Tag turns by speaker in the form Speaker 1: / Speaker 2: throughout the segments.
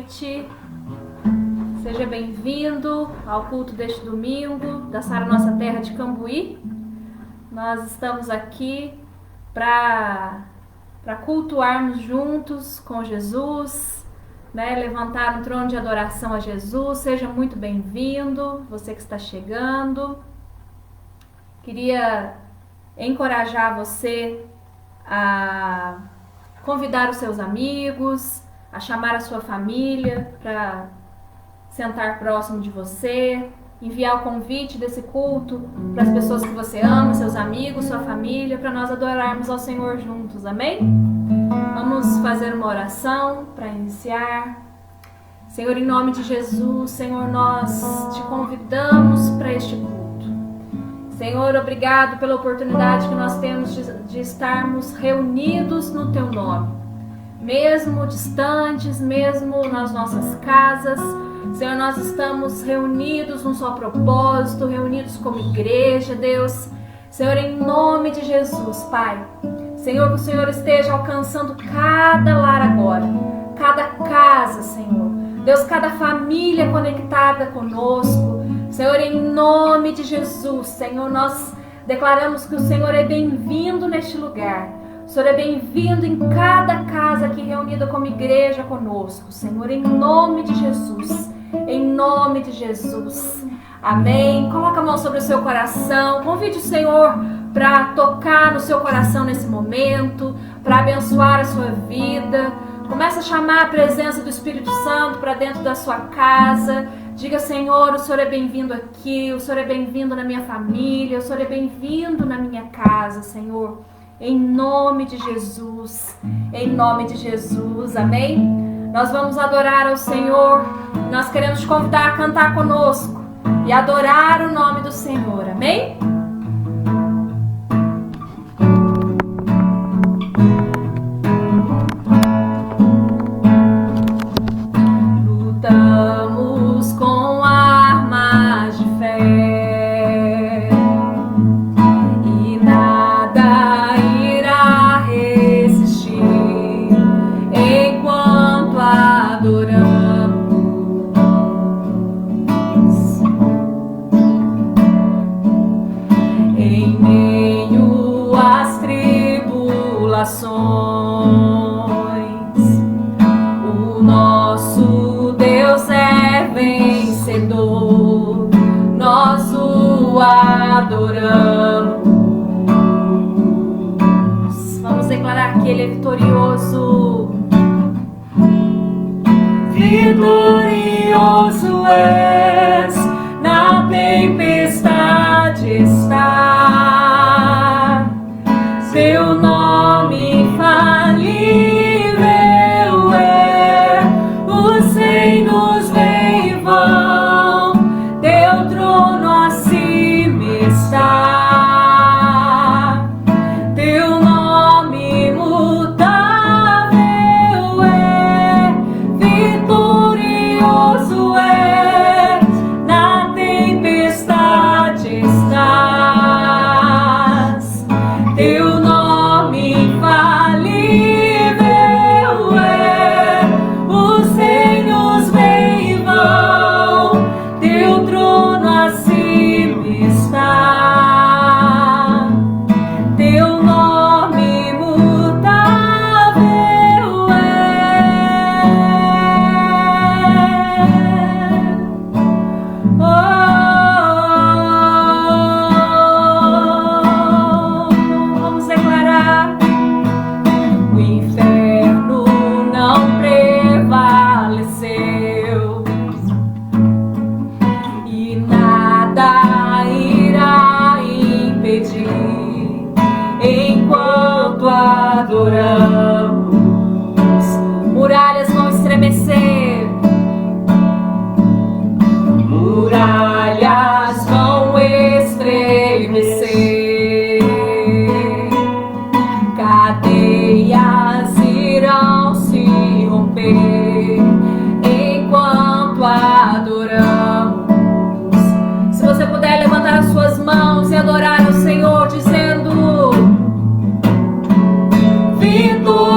Speaker 1: noite. Seja bem-vindo ao culto deste domingo da Sara Nossa Terra de Cambuí. Nós estamos aqui para cultuarmos juntos com Jesus, levantar um trono de adoração a Jesus. Seja muito bem-vindo, você que está chegando. Queria encorajar você a convidar os seus amigos, a chamar a sua família para sentar próximo de você, enviar o convite desse culto para as pessoas que você ama, seus amigos, sua família, para nós adorarmos ao Senhor juntos, amém? Vamos fazer uma oração para iniciar. Senhor, em nome de Jesus, Senhor, nós te convidamos para este culto. Senhor, obrigado pela oportunidade que nós temos de estarmos reunidos no Teu nome. Mesmo distantes, mesmo nas nossas casas, Senhor, nós estamos reunidos num só propósito, reunidos como igreja, Deus. Senhor, em nome de Jesus, Pai. Senhor, que o Senhor esteja alcançando cada lar agora, cada casa, Senhor. Deus, cada família conectada conosco. Senhor, em nome de Jesus, Senhor, nós declaramos que o Senhor é bem-vindo neste lugar. O Senhor é bem-vindo em cada casa aqui reunida como igreja conosco, Senhor, em nome de Jesus. Em nome de Jesus. Amém. Coloca a mão sobre o seu coração. Convide o Senhor para tocar no seu coração nesse momento, para abençoar a sua vida. Começa a chamar a presença do Espírito Santo para dentro da sua casa. Diga: Senhor, o Senhor é bem-vindo aqui, o Senhor é bem-vindo na minha família, o Senhor é bem-vindo na minha casa, Senhor. Em nome de Jesus. Em nome de Jesus. Amém? Nós vamos adorar ao Senhor. Nós queremos te convidar a cantar conosco e adorar o nome do Senhor. Amém? Lutamos com armas de fé e nada irá resistir enquanto adoramos. Em meio às tribulações, o nosso Deus é vencedor, nós o adoramos. Vamos declarar que Ele é vitorioso. Vitorioso és, na tempestade está, seu nome infalível é, os reinos vêm e vão, teu trono acima está, teu nome imutável é, vitorioso é, na tempestade estás, teu nome infalível é, os reinos vêm e vão, teu trono acima está, teu nome imutável é. Vamos declarar: o inferno não prevaleceu e nada irá impedir enquanto adoramos. Muralhas vão estremecer, muralhas vão estremecer, cadeias irão se romper enquanto adoramos. Se você puder levantar as suas mãos e adorar ao Senhor, dizendo: Vitor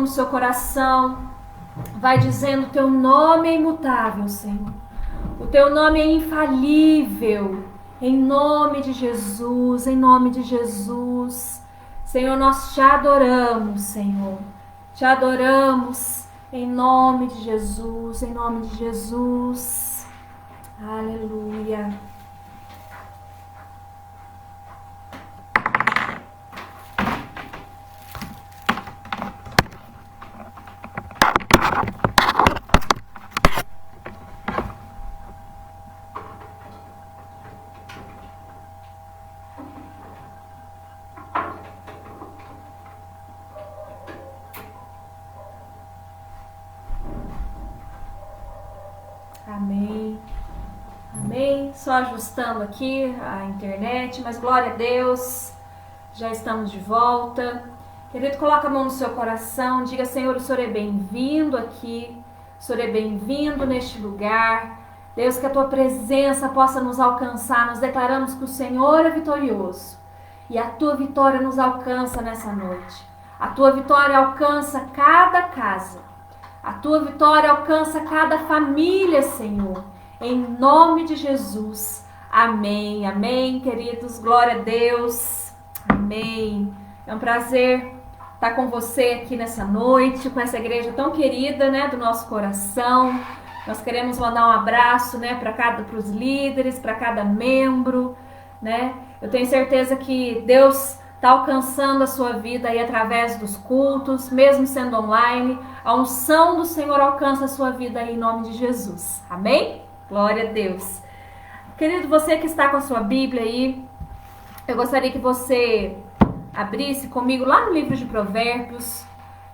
Speaker 1: no seu coração, vai dizendo: teu nome é imutável, Senhor. O teu nome é infalível. Em nome de Jesus, em nome de Jesus. Senhor, nós te adoramos, Senhor. Te adoramos em nome de Jesus, em nome de Jesus. Aleluia. Amém. Amém. Só ajustando aqui a internet, mas glória a Deus. Já estamos de volta. Querido, coloca a mão no seu coração. Diga: Senhor, o Senhor é bem-vindo aqui. O Senhor é bem-vindo neste lugar. Deus, que a tua presença possa nos alcançar. Nós declaramos que o Senhor é vitorioso. E a tua vitória nos alcança nessa noite. A tua vitória alcança cada casa. A tua vitória alcança cada família, Senhor. Em nome de Jesus. Amém. Amém, queridos. Glória a Deus. Amém. É um prazer estar com você aqui nessa noite, com essa igreja tão querida, né, do nosso coração. Nós queremos mandar um abraço, né, para os líderes, para cada membro, né? Eu tenho certeza que Deus está alcançando a sua vida aí através dos cultos, mesmo sendo online. A unção do Senhor alcança a sua vida aí em nome de Jesus. Amém? Glória a Deus. Querido, você que está com a sua Bíblia aí, eu gostaria que você abrisse comigo lá no livro de Provérbios.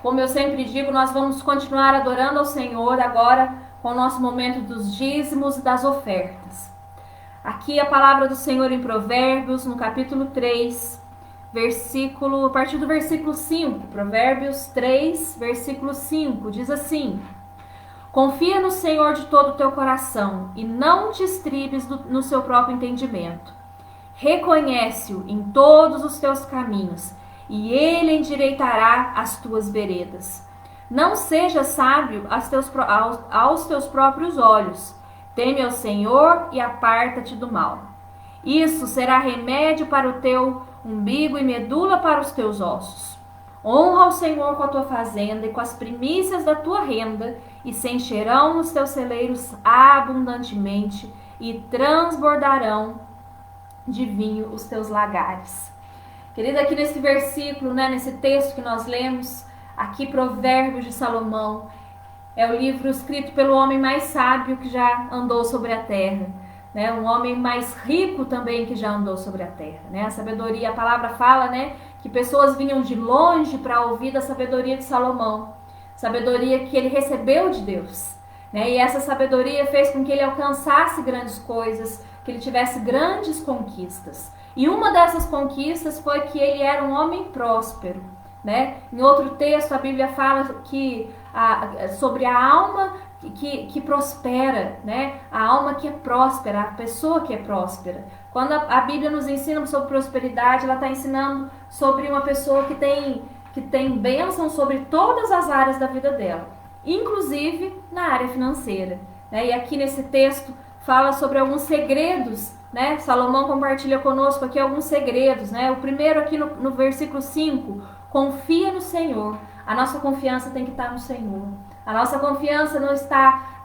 Speaker 1: Como eu sempre digo, nós vamos continuar adorando ao Senhor agora com o nosso momento dos dízimos e das ofertas. Aqui a palavra do Senhor em Provérbios, no capítulo 3, a partir do versículo 5, Provérbios 3, versículo 5, diz assim: confia no Senhor de todo o teu coração e não te estribes no seu próprio entendimento. Reconhece-o em todos os teus caminhos e ele endireitará as tuas veredas. Não seja sábio aos teus próprios olhos. Teme ao Senhor e aparta-te do mal. Isso será remédio para o teu umbigo e medula para os teus ossos. Honra o Senhor com a tua fazenda e com as primícias da tua renda, e se encherão os teus celeiros abundantemente, e transbordarão de vinho os teus lagares. Querida, aqui nesse versículo, né, nesse texto que nós lemos, aqui Provérbios de Salomão, é o livro escrito pelo homem mais sábio que já andou sobre a terra. Né, um homem mais rico também que já andou sobre a terra, né? A sabedoria, a palavra fala, né, que pessoas vinham de longe para ouvir da sabedoria de Salomão, sabedoria que ele recebeu de Deus, né? E essa sabedoria fez com que ele alcançasse grandes coisas, que ele tivesse grandes conquistas. E uma dessas conquistas foi que ele era um homem próspero, né? Em outro texto a Bíblia fala que sobre a alma que prospera, né? A alma que é próspera, a pessoa que é próspera. Quando a Bíblia nos ensina sobre prosperidade, ela está ensinando sobre uma pessoa que tem bênção sobre todas as áreas da vida dela, inclusive na área financeira, né? E aqui nesse texto fala sobre alguns segredos, né? Salomão compartilha conosco aqui alguns segredos, né? O primeiro aqui no versículo 5, confia no Senhor. A nossa confiança tem que estar no Senhor. A nossa confiança não está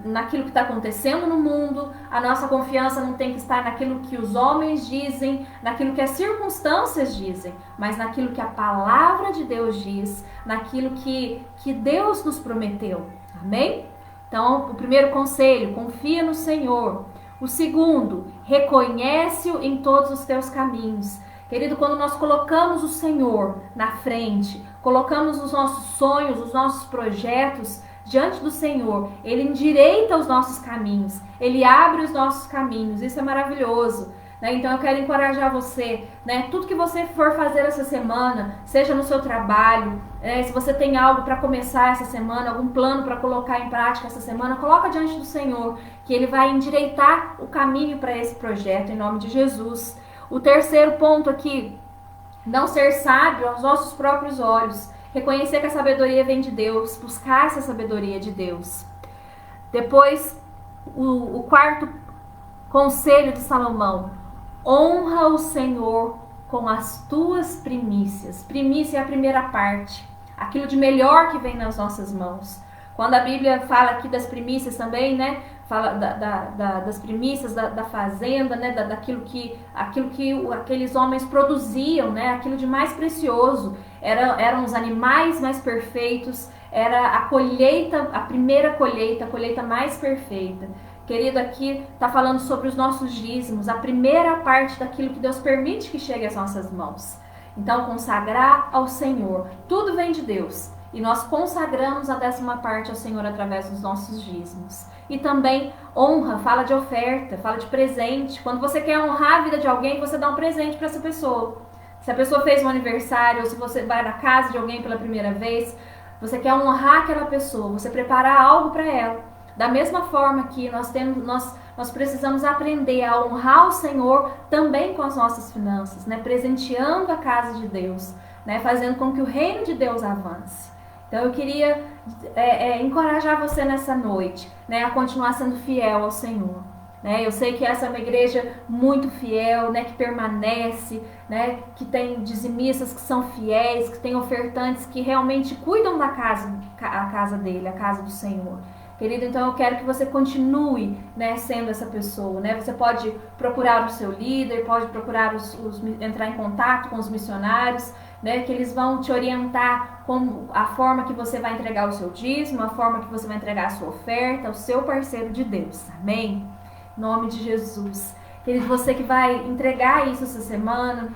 Speaker 1: naquilo que está acontecendo no mundo. A nossa confiança não tem que estar naquilo que os homens dizem, naquilo que as circunstâncias dizem, mas naquilo que a palavra de Deus diz, naquilo que Deus nos prometeu. Amém? Então, o primeiro conselho, confia no Senhor. O segundo, reconhece-o em todos os teus caminhos. Querido, quando nós colocamos o Senhor na frente, colocamos os nossos sonhos, os nossos projetos diante do Senhor, Ele endireita os nossos caminhos, Ele abre os nossos caminhos. Isso é maravilhoso, né? Então eu quero encorajar você, né? Tudo que você for fazer essa semana, seja no seu trabalho, se você tem algo para começar essa semana, algum plano para colocar em prática essa semana, coloca diante do Senhor, que Ele vai endireitar o caminho para esse projeto, em nome de Jesus. O terceiro ponto aqui Não ser sábio aos nossos próprios olhos. Reconhecer que a sabedoria vem de Deus. Buscar essa sabedoria de Deus. Depois, o quarto conselho de Salomão. Honra o Senhor com as tuas primícias. Primícia é a primeira parte. Aquilo de melhor que vem nas nossas mãos. Quando a Bíblia fala aqui das primícias também, né? Fala das primícias da fazenda, né? Daquilo que aqueles homens produziam, né? Aquilo de mais precioso. Eram os animais mais perfeitos, era a colheita, a primeira colheita, a colheita mais perfeita. Querido, aqui está falando sobre os nossos dízimos, a primeira parte daquilo que Deus permite que chegue às nossas mãos. Então, consagrar ao Senhor. Tudo vem de Deus. E nós consagramos a 10ª parte ao Senhor através dos nossos dízimos. E também honra, fala de oferta, fala de presente. Quando você quer honrar a vida de alguém, você dá um presente para essa pessoa. Se a pessoa fez um aniversário, ou se você vai na casa de alguém pela primeira vez, você quer honrar aquela pessoa, você preparar algo para ela. Da mesma forma que nós precisamos aprender a honrar o Senhor também com as nossas finanças, né? Presenteando a casa de Deus, né? Fazendo com que o reino de Deus avance. Então eu queria encorajar você nessa noite, né? A continuar sendo fiel ao Senhor. Né? Eu sei que essa é uma igreja muito fiel, né? Que permanece, né? Que tem dizimistas que são fiéis, que tem ofertantes que realmente cuidam da casa, a casa dele, a casa do Senhor. Querido, então eu quero que você continue, né, sendo essa pessoa, né? Você pode procurar o seu líder, pode procurar entrar em contato com os missionários, né? Que eles vão te orientar com a forma que você vai entregar o seu dízimo, a forma que você vai entregar a sua oferta, o seu parceiro de Deus. Amém? Em nome de Jesus. Querido, você que vai entregar isso essa semana,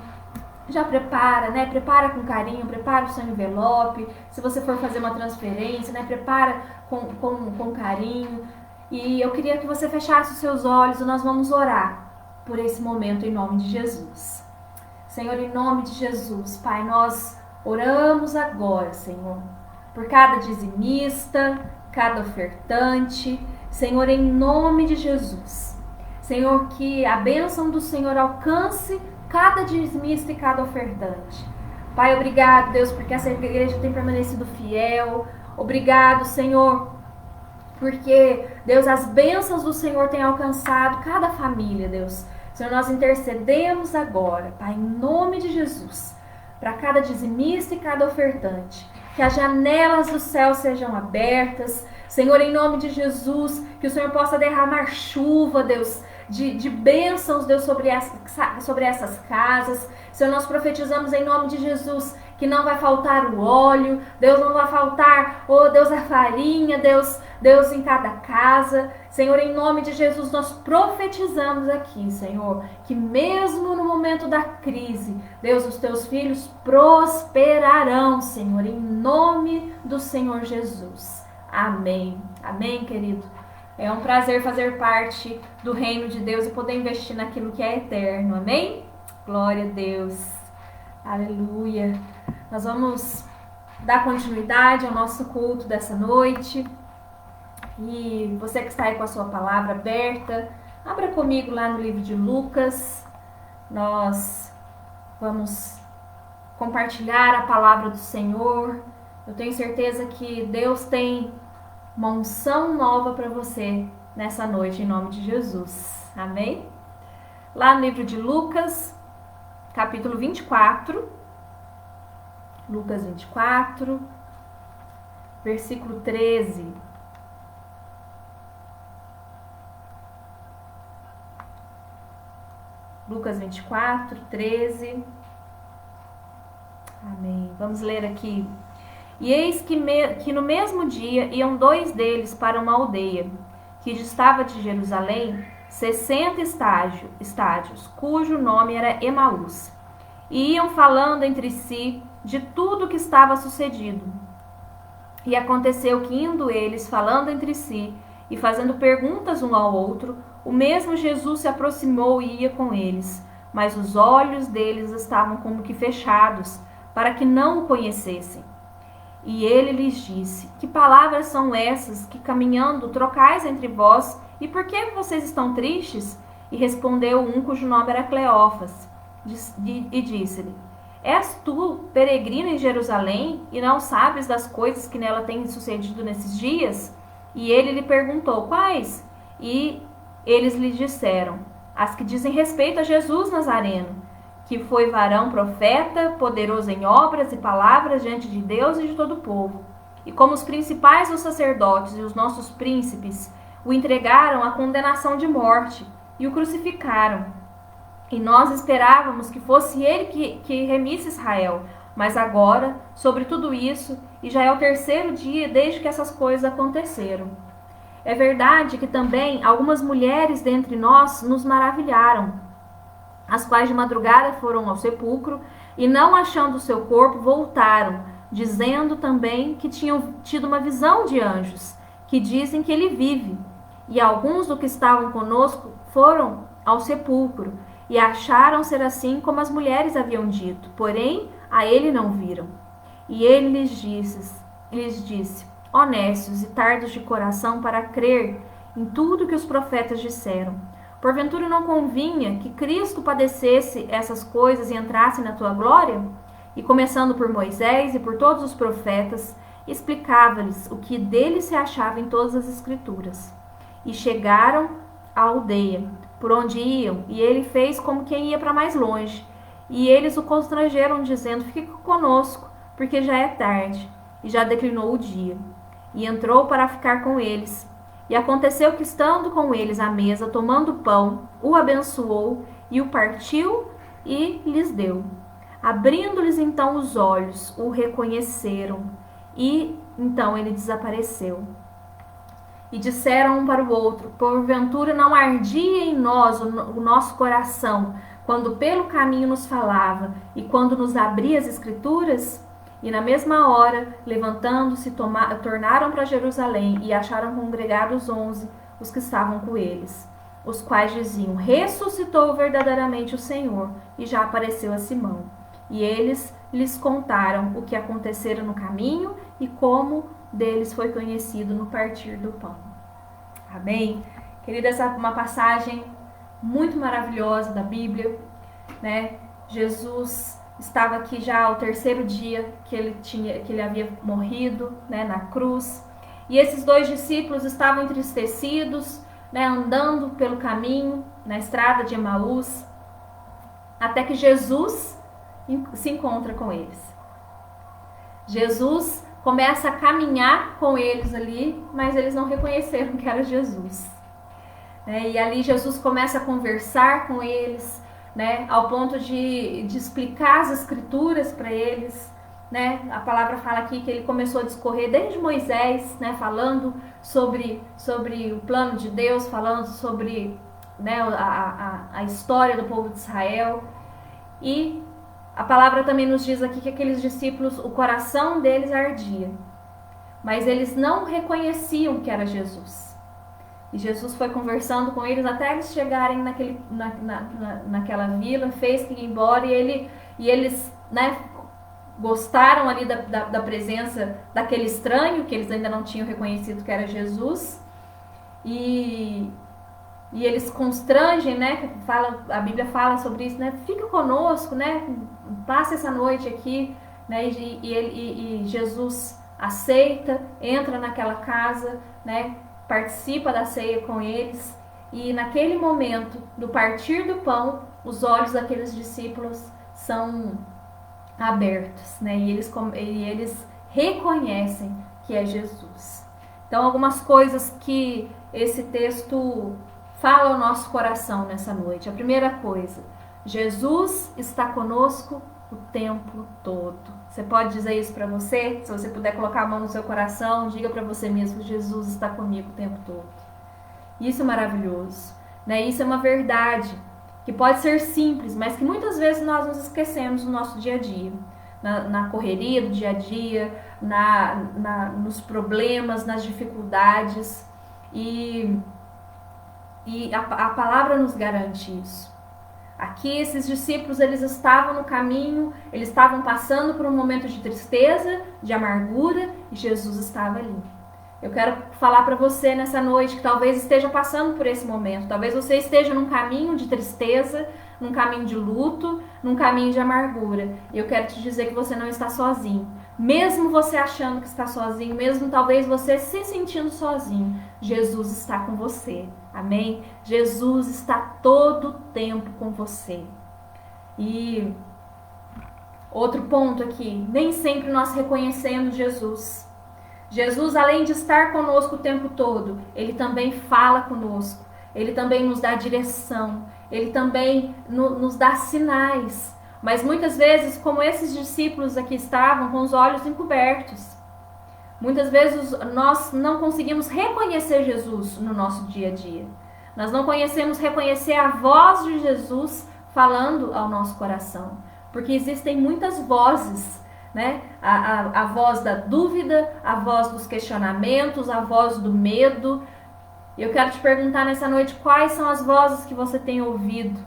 Speaker 1: já prepara, né? Prepara com carinho, prepara o seu envelope. Se você for fazer uma transferência, né? Prepara com carinho. E eu queria que você fechasse os seus olhos e nós vamos orar por esse momento em nome de Jesus. Senhor, em nome de Jesus, Pai, nós oramos agora, Senhor, por cada dizimista, cada ofertante, Senhor, em nome de Jesus. Senhor, que a bênção do Senhor alcance cada dizimista e cada ofertante. Pai, obrigado, Deus, porque essa igreja tem permanecido fiel. Obrigado, Senhor, porque, Deus, as bênçãos do Senhor têm alcançado cada família, Deus. Senhor, nós intercedemos agora, Pai, em nome de Jesus, para cada dizimista e cada ofertante. Que as janelas do céu sejam abertas. Senhor, em nome de Jesus, que o Senhor possa derramar chuva, Deus, de bênçãos, Deus, sobre essas casas. Senhor, nós profetizamos em nome de Jesus que não vai faltar o óleo, Deus, não vai faltar, oh Deus, a farinha, Deus em cada casa. Senhor, em nome de Jesus, nós profetizamos aqui, Senhor, que mesmo no momento da crise, Deus, os teus filhos prosperarão, Senhor, em nome do Senhor Jesus. Amém. Amém, querido. É um prazer fazer parte do reino de Deus e poder investir naquilo que é eterno. Amém? Glória a Deus. Aleluia. Nós vamos dar continuidade ao nosso culto dessa noite. E você que está aí com a sua palavra aberta, abra comigo lá no livro de Lucas. Nós vamos compartilhar a palavra do Senhor. Eu tenho certeza que Deus tem uma unção nova para você nessa noite, em nome de Jesus. Amém? Lá no livro de Lucas, capítulo 24. Lucas 24, versículo 13. Lucas 24, 13. Amém. Vamos ler aqui. E eis que no mesmo dia iam 2 deles para uma aldeia, que distava de Jerusalém 60 estádios, cujo nome era Emaús. E iam falando entre si de tudo o que estava sucedido. E aconteceu que, indo eles falando entre si e fazendo perguntas um ao outro, o mesmo Jesus se aproximou e ia com eles, mas os olhos deles estavam como que fechados, para que não o conhecessem. E ele lhes disse: que palavras são essas que, caminhando, trocais entre vós, e por que vocês estão tristes? E respondeu um cujo nome era Cleófas, e disse-lhe: És tu, peregrino em Jerusalém, e não sabes das coisas que nela têm sucedido nesses dias? E ele lhe perguntou, quais? E eles lhe disseram, as que dizem respeito a Jesus Nazareno, que foi varão profeta, poderoso em obras e palavras diante de Deus e de todo o povo. E como os principais dos sacerdotes e os nossos príncipes o entregaram à condenação de morte e o crucificaram. E nós esperávamos que fosse ele que remisse Israel. Mas agora, sobre tudo isso, e já é o terceiro dia desde que essas coisas aconteceram. É verdade que também algumas mulheres dentre nós nos maravilharam, as quais de madrugada foram ao sepulcro e, não achando o seu corpo, voltaram, dizendo também que tinham tido uma visão de anjos, que dizem que ele vive. E alguns do que estavam conosco foram ao sepulcro e acharam ser assim como as mulheres haviam dito, porém a ele não viram. E ele lhes disse, honestos e tardos de coração para crer em tudo que os profetas disseram. Porventura não convinha que Cristo padecesse essas coisas e entrasse na tua glória? E começando por Moisés e por todos os profetas, explicava-lhes o que dele se achava em todas as escrituras. E chegaram à aldeia, por onde iam, e ele fez como quem ia para mais longe. E eles o constrangeram, dizendo, fique conosco, porque já é tarde, e já declinou o dia. E entrou para ficar com eles. E aconteceu que, estando com eles à mesa, tomando pão, o abençoou, e o partiu, e lhes deu. Abrindo-lhes então os olhos, o reconheceram, e então ele desapareceu. E disseram um para o outro, porventura não ardia em nós o nosso coração, quando pelo caminho nos falava, e quando nos abria as escrituras? E na mesma hora, levantando-se, tornaram para Jerusalém, e acharam congregados 11, os que estavam com eles, os quais diziam, ressuscitou verdadeiramente o Senhor, e já apareceu a Simão. E eles lhes contaram o que acontecera no caminho, e como deles foi conhecido no partir do pão. Amém? Querida, essa é uma passagem muito maravilhosa da Bíblia, né? Jesus estava aqui já ao terceiro dia que ele havia morrido, né, na cruz. E esses dois discípulos estavam entristecidos, né, andando pelo caminho, na estrada de Emaús, até que Jesus se encontra com eles. Jesus começa a caminhar com eles ali, mas eles não reconheceram que era Jesus. E ali Jesus começa a conversar com eles, né, ao ponto de explicar as escrituras para eles. Né? A palavra fala aqui que ele começou a discorrer desde Moisés, né, falando sobre o plano de Deus, falando sobre, né, a história do povo de Israel. E a palavra também nos diz aqui que aqueles discípulos, o coração deles ardia, mas eles não reconheciam que era Jesus. E Jesus foi conversando com eles até eles chegarem naquela vila, fez que ir embora, e eles, né, gostaram ali da presença daquele estranho, que eles ainda não tinham reconhecido que era Jesus. E eles constrangem, né? A Bíblia fala sobre isso, né? Fica conosco, né? Passa essa noite aqui, né? E Jesus aceita, entra naquela casa, né? Participa da ceia com eles. E naquele momento do partir do pão, os olhos daqueles discípulos são abertos, né? E eles reconhecem que é Jesus. Então, algumas coisas que esse texto fala ao nosso coração nessa noite. A primeira coisa, Jesus está conosco o tempo todo. Você pode dizer isso para você? Se você puder colocar a mão no seu coração, diga para você mesmo, Jesus está comigo o tempo todo. Isso é maravilhoso, né? Isso é uma verdade que pode ser simples, mas que muitas vezes nós nos esquecemos no nosso dia a dia. Na correria do dia a dia, nos problemas, nas dificuldades. E a palavra nos garante isso. Aqui esses discípulos, eles estavam no caminho, eles estavam passando por um momento de tristeza, de amargura, e Jesus estava ali. Eu quero falar para você nessa noite que talvez esteja passando por esse momento, talvez você esteja num caminho de tristeza, num caminho de luto, num caminho de amargura. E eu quero te dizer que você não está sozinho. Mesmo você achando que está sozinho, mesmo talvez você se sentindo sozinho, Jesus está com você. Amém? Jesus está todo o tempo com você. E outro ponto aqui, nem sempre nós reconhecemos Jesus. Jesus, além de estar conosco o tempo todo, ele também fala conosco, ele também nos dá direção, ele também nos dá sinais. Mas muitas vezes, como esses discípulos aqui estavam, com os olhos encobertos, muitas vezes nós não conseguimos reconhecer Jesus no nosso dia a dia. Nós não conhecemos reconhecer a voz de Jesus falando ao nosso coração, porque existem muitas vozes, né? A voz da dúvida, a voz dos questionamentos, a voz do medo. Eu quero te perguntar nessa noite quais são as vozes que você tem ouvido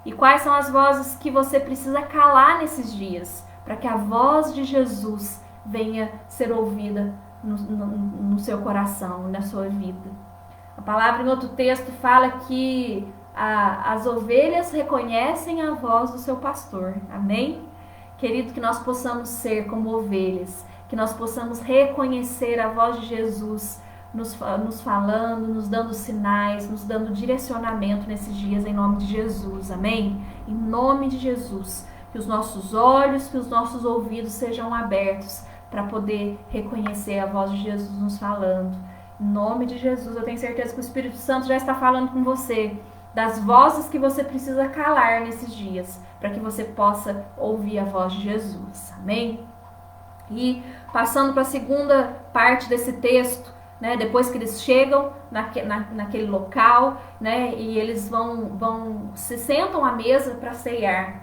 Speaker 1: e quais são as vozes que você precisa calar nesses dias para que a voz de Jesus venha ser ouvida no seu coração, na sua vida. A palavra em outro texto fala que as ovelhas reconhecem a voz do seu pastor. Amém? Querido, que nós possamos ser como ovelhas, que nós possamos reconhecer a voz de Jesus nos falando, nos dando sinais, nos dando direcionamento nesses dias, em nome de Jesus. Amém? Em nome de Jesus, que os nossos olhos, que os nossos ouvidos sejam abertos para poder reconhecer a voz de Jesus nos falando. Em nome de Jesus, eu tenho certeza que o Espírito Santo já está falando com você, das vozes que você precisa calar nesses dias, para que você possa ouvir a voz de Jesus. Amém? E passando para a segunda parte desse texto, né, depois que eles chegam naquele local, né, e eles se sentam à mesa para ceiar,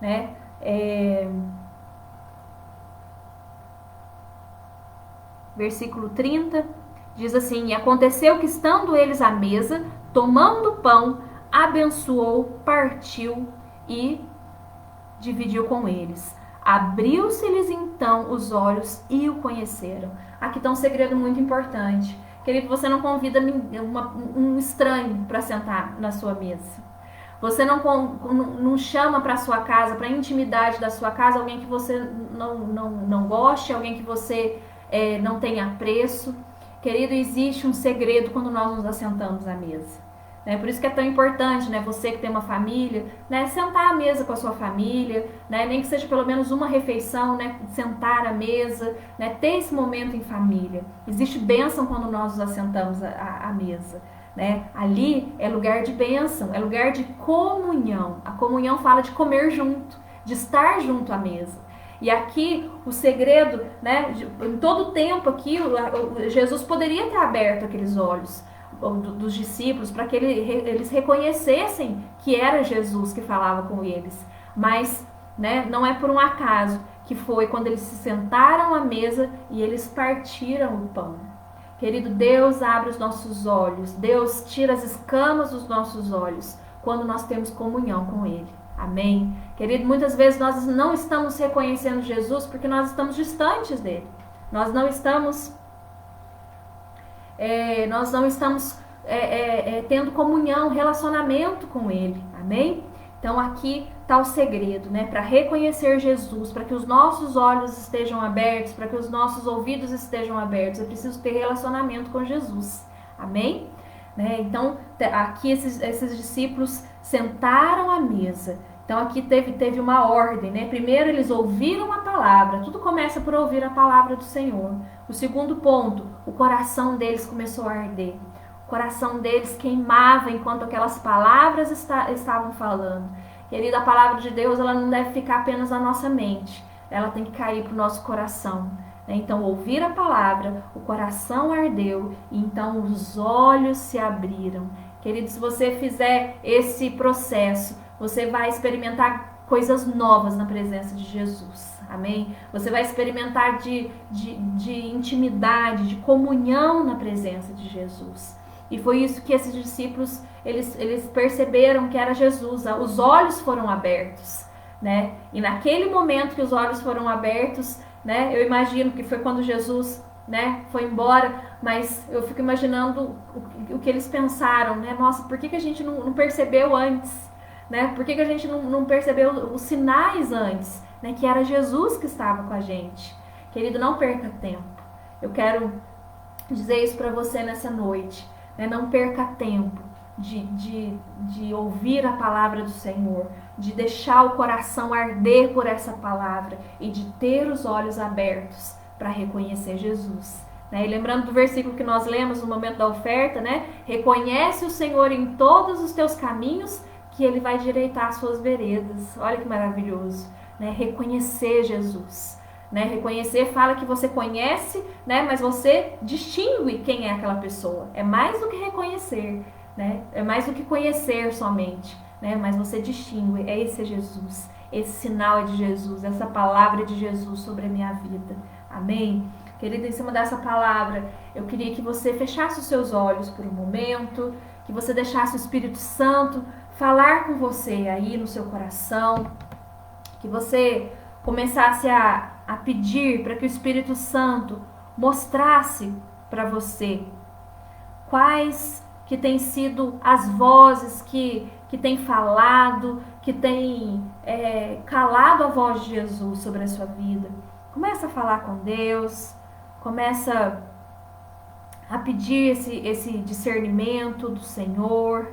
Speaker 1: né? Versículo 30 diz assim: E aconteceu que, estando eles à mesa, tomando o pão, abençoou, partiu e dividiu com eles. Abriu-se-lhes então os olhos e o conheceram. Aqui está um segredo muito importante. Querido, você não convida um estranho para sentar na sua mesa. Você não chama para a sua casa, para a intimidade da sua casa, alguém que você não goste, alguém que você não tenha apreço. Querido, existe um segredo quando nós nos assentamos à mesa. Por isso que é tão importante, né, você que tem uma família, né, sentar à mesa com a sua família, né, nem que seja pelo menos uma refeição, né, sentar à mesa, né, ter esse momento em família. Existe bênção quando nós nos assentamos à mesa. Né? Ali é lugar de bênção, é lugar de comunhão. A comunhão fala de comer junto, de estar junto à mesa. E aqui o segredo, né, em todo o tempo aqui, Jesus poderia ter aberto aqueles olhos dos discípulos para que eles reconhecessem que era Jesus que falava com eles. Mas, né, não é por um acaso que foi quando eles se sentaram à mesa e eles partiram o pão. Querido, Deus abre os nossos olhos, Deus tira as escamas dos nossos olhos quando nós temos comunhão com Ele. Amém? Querido, muitas vezes nós não estamos reconhecendo Jesus porque nós estamos distantes dele. Nós não estamos tendo comunhão, relacionamento com Ele. Amém? Então aqui está o segredo, né? Para reconhecer Jesus, para que os nossos olhos estejam abertos, para que os nossos ouvidos estejam abertos, eu preciso ter relacionamento com Jesus. Amém? Né? Então aqui esses discípulos sentaram à mesa. Então aqui teve uma ordem, né? Primeiro eles ouviram a palavra, tudo começa por ouvir a palavra do Senhor. O segundo ponto, o coração deles começou a arder. O coração deles queimava enquanto aquelas palavras estavam falando. Querida, a palavra de Deus, ela não deve ficar apenas na nossa mente. Ela tem que cair para o nosso coração. Então, ouvir a palavra, o coração ardeu e então os olhos se abriram. Querido, se você fizer esse processo, você vai experimentar coisas novas na presença de Jesus. Amém? Você vai experimentar de intimidade, de comunhão na presença de Jesus. E foi isso que esses discípulos, eles perceberam que era Jesus. Os olhos foram abertos, né? E naquele momento que os olhos foram abertos, né? Eu imagino que foi quando Jesus, né, foi embora, mas eu fico imaginando o que eles pensaram, né? Nossa, por que a gente não percebeu antes? né? Por que a gente não percebeu os sinais antes, né? Que era Jesus que estava com a gente. Querido, não perca tempo. Eu quero dizer isso para você nessa noite, né? Não perca tempo de ouvir a palavra do Senhor, de deixar o coração arder por essa palavra e de ter os olhos abertos para reconhecer Jesus. Né? E lembrando do versículo que nós lemos no momento da oferta, né? Reconhece o Senhor em todos os teus caminhos, que Ele vai direitar as suas veredas. Olha que maravilhoso, né? Reconhecer Jesus. Né? Reconhecer fala que você conhece, né? Mas você distingue quem é aquela pessoa. É mais do que reconhecer, né? É mais do que conhecer somente, né? Mas você distingue. Esse é Jesus. Esse sinal é de Jesus. Essa palavra é de Jesus sobre a minha vida. Amém? Querida, em cima dessa palavra, eu queria que você fechasse os seus olhos por um momento, que você deixasse o Espírito Santo falar com você aí no seu coração, que você começasse a pedir para que o Espírito Santo mostrasse para você quais que têm sido as vozes que têm falado, que têm calado a voz de Jesus sobre a sua vida. Começa a falar com Deus, começa a pedir esse discernimento do Senhor,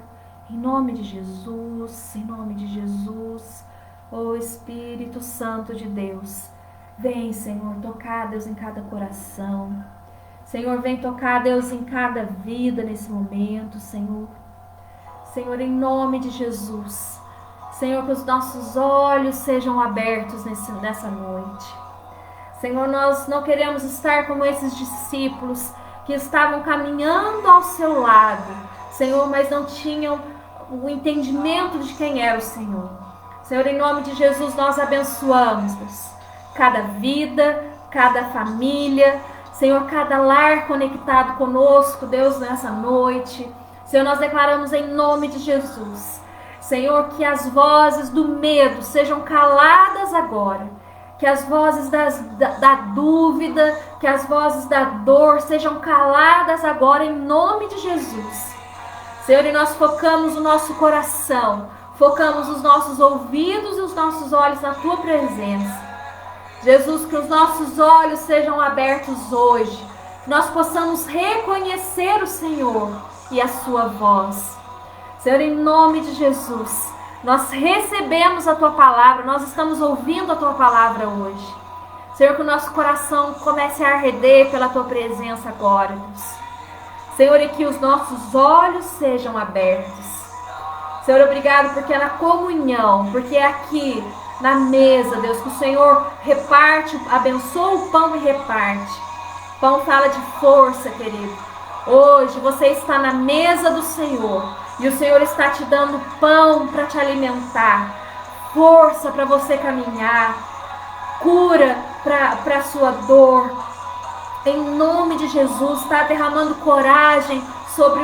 Speaker 1: em nome de Jesus, em nome de Jesus. Ó Espírito Santo de Deus, vem, Senhor, tocar, Deus, em cada coração. Senhor, vem tocar, Deus, em cada vida nesse momento, Senhor. Senhor, em nome de Jesus. Senhor, que os nossos olhos sejam abertos nessa noite. Senhor, nós não queremos estar como esses discípulos que estavam caminhando ao seu lado, Senhor, mas não tinham o entendimento de quem era o Senhor. Senhor, em nome de Jesus, nós abençoamos, Deus, cada vida, cada família, Senhor, cada lar conectado conosco, Deus, nessa noite. Senhor, nós declaramos em nome de Jesus, Senhor, que as vozes do medo sejam caladas agora, que as vozes da dúvida, que as vozes da dor sejam caladas agora em nome de Jesus. Senhor, e nós focamos o nosso coração, focamos os nossos ouvidos e os nossos olhos na Tua presença. Jesus, que os nossos olhos sejam abertos hoje, que nós possamos reconhecer o Senhor e a Sua voz. Senhor, em nome de Jesus, nós recebemos a Tua palavra, nós estamos ouvindo a Tua palavra hoje. Senhor, que o nosso coração comece a arder pela Tua presença agora, Deus. Senhor, e que os nossos olhos sejam abertos. Senhor, obrigado porque é na comunhão, porque é aqui na mesa, Deus, que o Senhor reparte, abençoa o pão e reparte. Pão fala de força, querido. Hoje você está na mesa do Senhor e o Senhor está te dando pão para te alimentar, força para você caminhar, cura para a sua dor. Em nome de Jesus, está derramando coragem sobre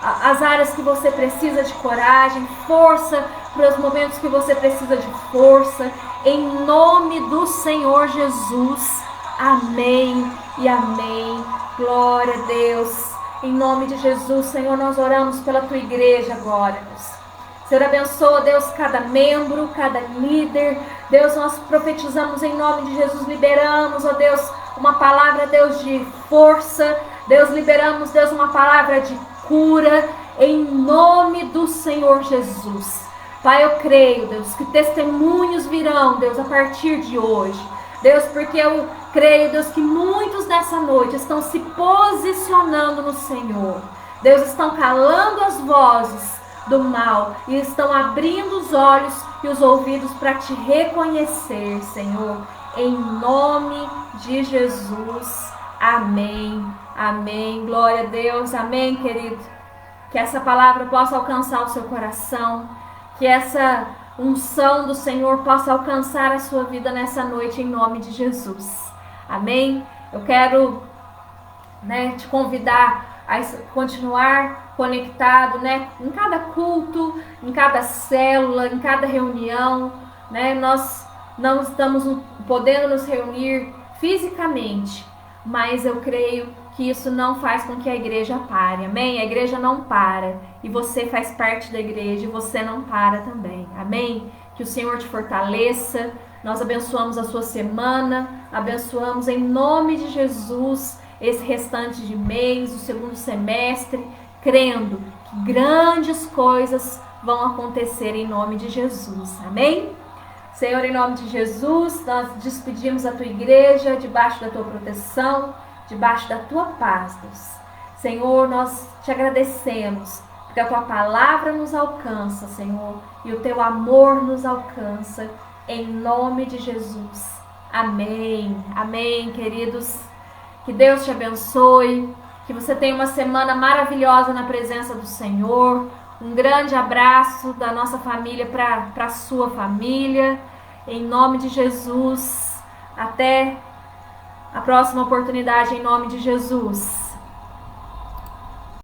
Speaker 1: as áreas que você precisa de coragem, força para os momentos que você precisa de força. Em nome do Senhor Jesus. Amém e amém. Glória a Deus. Em nome de Jesus, Senhor, nós oramos pela Tua igreja agora, Deus. Senhor, abençoa, Deus, cada membro, cada líder. Deus, nós profetizamos em nome de Jesus, liberamos, ó Deus, uma palavra, Deus, de força. Deus, liberamos, Deus, uma palavra de cura, em nome do Senhor Jesus. Pai, eu creio, Deus, que testemunhos virão, Deus, a partir de hoje. Deus, porque eu creio, Deus, que muitos nessa noite estão se posicionando no Senhor. Deus, estão calando as vozes do mal e estão abrindo os olhos e os ouvidos para te reconhecer, Senhor. Em nome de Jesus. Amém. Amém. Glória a Deus. Amém, querido. Que essa palavra possa alcançar o seu coração. Que essa unção do Senhor possa alcançar a sua vida nessa noite, em nome de Jesus. Amém? Eu quero, te convidar a continuar conectado, em cada culto, em cada célula, em cada reunião. Nós não estamos podendo nos reunir fisicamente, mas eu creio que isso não faz com que a igreja pare, amém? A igreja não para, e você faz parte da igreja e você não para também, amém? Que o Senhor te fortaleça. Nós abençoamos a sua semana, abençoamos em nome de Jesus esse restante de mês, o segundo semestre, crendo que grandes coisas vão acontecer em nome de Jesus, amém? Senhor, em nome de Jesus, nós despedimos a tua igreja debaixo da tua proteção, debaixo da tua paz, Deus. Senhor, nós te agradecemos, porque a tua palavra nos alcança, Senhor, e o teu amor nos alcança, em nome de Jesus. Amém. Amém, queridos. Que Deus te abençoe, que você tenha uma semana maravilhosa na presença do Senhor. Um grande abraço da nossa família para a sua família, em nome de Jesus. Até a próxima oportunidade, em nome de Jesus.